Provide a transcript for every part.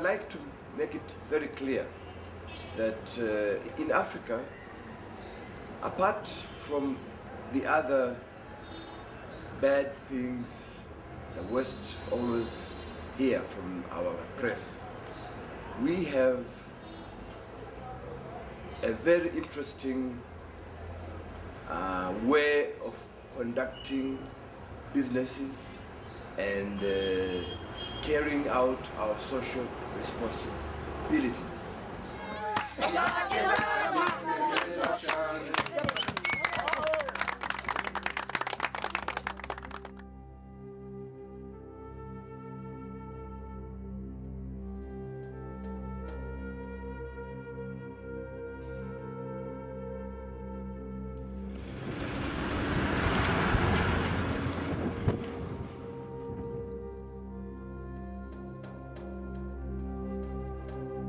like to make it very clear that in Africa, apart from the other bad things the West always hear from our press, we have a very interesting way of conducting businesses and carrying out our social responsibilities.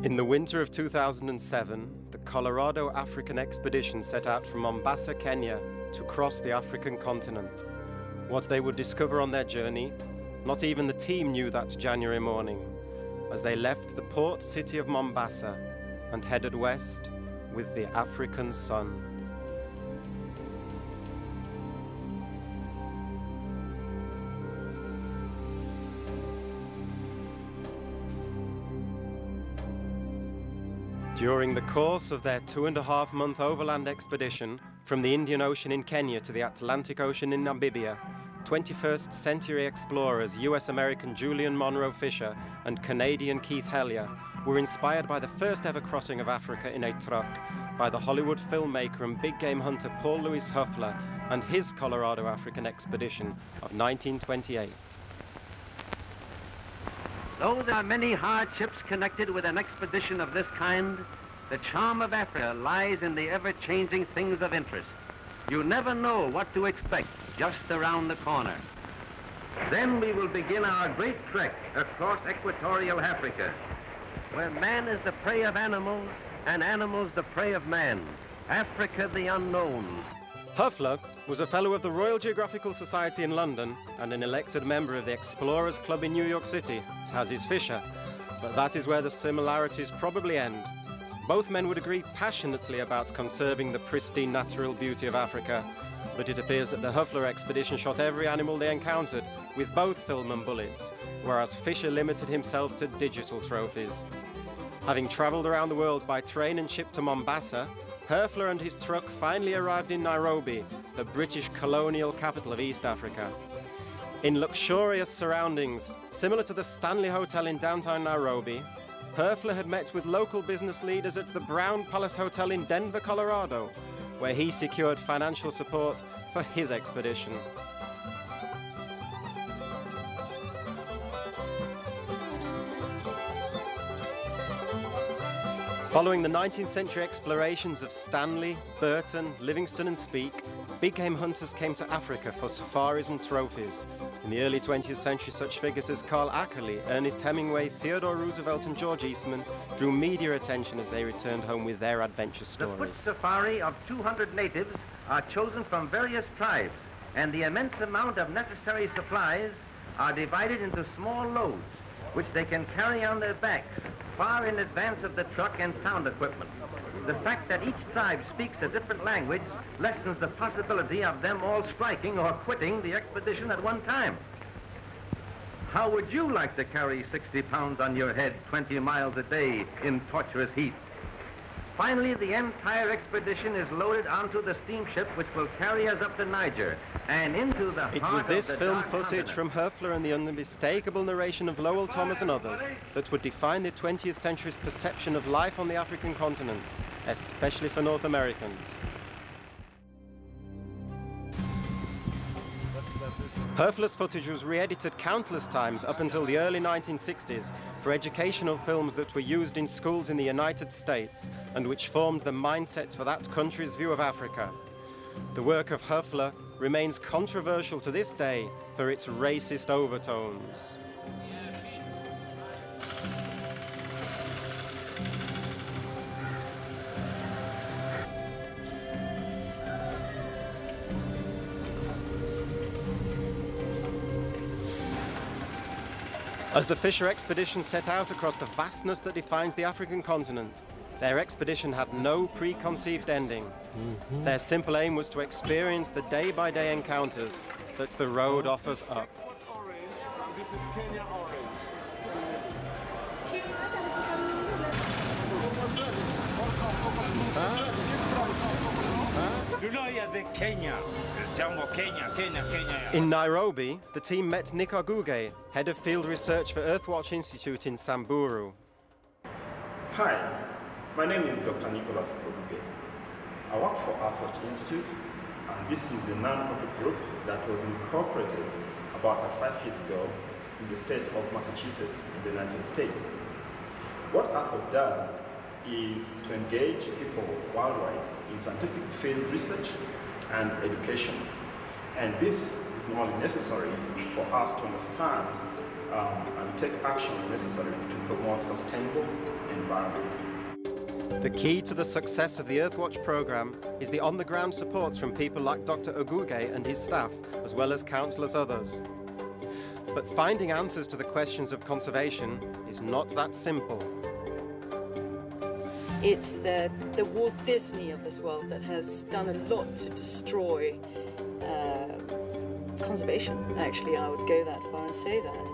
In the winter of 2007, the Colorado African expedition set out from Mombasa, Kenya, to cross the African continent. What they would discover on their journey, not even the team knew that January morning, as they left the port city of Mombasa and headed west with the African sun. During the course of their 2.5-month overland expedition from the Indian Ocean in Kenya to the Atlantic Ocean in Namibia, 21st century explorers US-American Julian Monroe Fisher and Canadian Keith Hellyer were inspired by the first ever crossing of Africa in a truck by the Hollywood filmmaker and big game hunter Paul Louis Hoefler and his Colorado African expedition of 1928. Though there are many hardships connected with an expedition of this kind, the charm of Africa lies in the ever-changing things of interest. You never know what to expect just around the corner. Then we will begin our great trek across equatorial Africa, where man is the prey of animals and animals the prey of man. Africa the unknown. Hoefler was a fellow of the Royal Geographical Society in London and an elected member of the Explorers Club in New York City, as is Fisher. But that is where the similarities probably end. Both men would agree passionately about conserving the pristine natural beauty of Africa, but it appears that the Hoefler expedition shot every animal they encountered with both film and bullets, whereas Fisher limited himself to digital trophies. Having traveled around the world by train and ship to Mombasa, Hoefler and his truck finally arrived in Nairobi, the British colonial capital of East Africa. In luxurious surroundings, similar to the Stanley Hotel in downtown Nairobi, Hoefler had met with local business leaders at the Brown Palace Hotel in Denver, Colorado, where he secured financial support for his expedition. Following the 19th century explorations of Stanley, Burton, Livingstone and Speke, big game hunters came to Africa for safaris and trophies. In the early 20th century, such figures as Carl Ackerley, Ernest Hemingway, Theodore Roosevelt and George Eastman drew media attention as they returned home with their adventure stories. The foot safari of 200 natives are chosen from various tribes, and the immense amount of necessary supplies are divided into small loads, which they can carry on their backs far in advance of the truck and sound equipment. The fact that each tribe speaks a different language lessens the possibility of them all striking or quitting the expedition at one time. How would you like to carry 60 pounds on your head 20 miles a day in torturous heat? Finally, the entire expedition is loaded onto the steamship which will carry us up the Niger and into the It was this film footage from Hoefler and the unmistakable narration of Lowell Thomas and others that would define the 20th century's perception of life on the African continent, especially for North Americans. Hoefler's footage was re-edited countless times up until the early 1960s for educational films that were used in schools in the United States and which formed the mindset for that country's view of Africa. The work of Hoefler remains controversial to this day for its racist overtones. As the Fisher expedition set out across the vastness that defines the African continent, their expedition had no preconceived ending. Their simple aim was to experience the day-by-day encounters that the road offers up. This is Kenya orange. In Nairobi, the team met Nick Oguge, head of field research for Earthwatch Institute in Samburu. Hi, my name is Dr. Nicholas Oguge. I work for Earthwatch Institute, and this is a non-profit group that was incorporated about 35 years ago in the state of Massachusetts in the United States. What Earthwatch does is to engage people worldwide in scientific field research and education. And this is not only necessary for us to understand and take actions necessary to promote sustainable environment. The key to the success of the Earthwatch program is the on-the-ground support from people like Dr. Oguge and his staff, as well as countless others. But finding answers to the questions of conservation is not that simple. It's the Walt Disney of this world that has done a lot to destroy conservation. Actually, I would go that far and say that,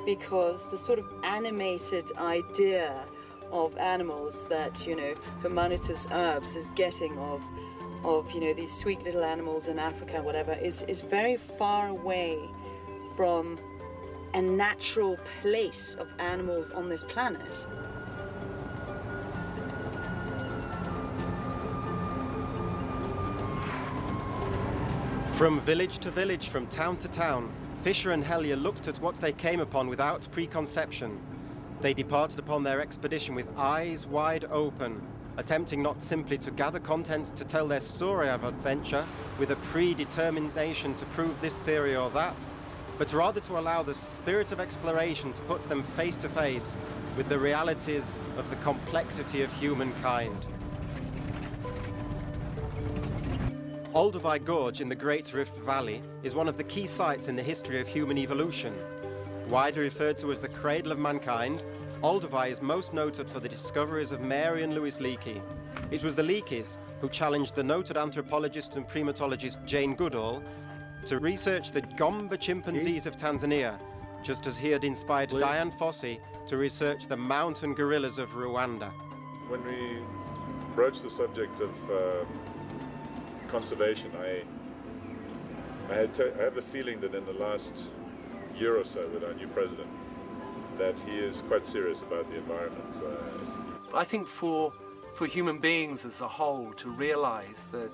because the sort of animated idea of animals that, you know, Humanitas Herbs is getting of you know, these sweet little animals in Africa, whatever, is very far away from a natural place of animals on this planet. From village to village, from town to town, Fisher and Hellyer looked at what they came upon without preconception. They departed upon their expedition with eyes wide open, attempting not simply to gather content to tell their story of adventure with a predetermination to prove this theory or that, but rather to allow the spirit of exploration to put them face to face with the realities of the complexity of humankind. Olduvai Gorge in the Great Rift Valley is one of the key sites in the history of human evolution. Widely referred to as the cradle of mankind, Olduvai is most noted for the discoveries of Mary and Louis Leakey. It was the Leakeys who challenged the noted anthropologist and primatologist Jane Goodall to research the Gombe chimpanzees of Tanzania, just as he had inspired Diane Fossey to research the mountain gorillas of Rwanda. When we broached the subject of conservation, I have the feeling that in the last year or so with our new president, that he is quite serious about the environment. I think for human beings as a whole to realize that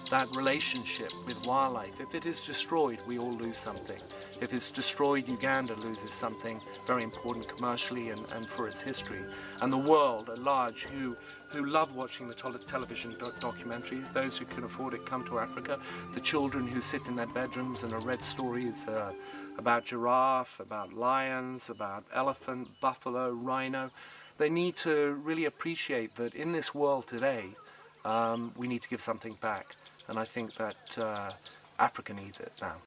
that relationship with wildlife, if it is destroyed, we all lose something. If it's destroyed, Uganda loses something very important commercially and for its history. And the world at large who love watching the television documentaries, those who can afford it come to Africa, the children who sit in their bedrooms and have read stories about giraffe, about lions, about elephant, buffalo, rhino. They need to really appreciate that in this world today, we need to give something back. And I think that Africa needs it now.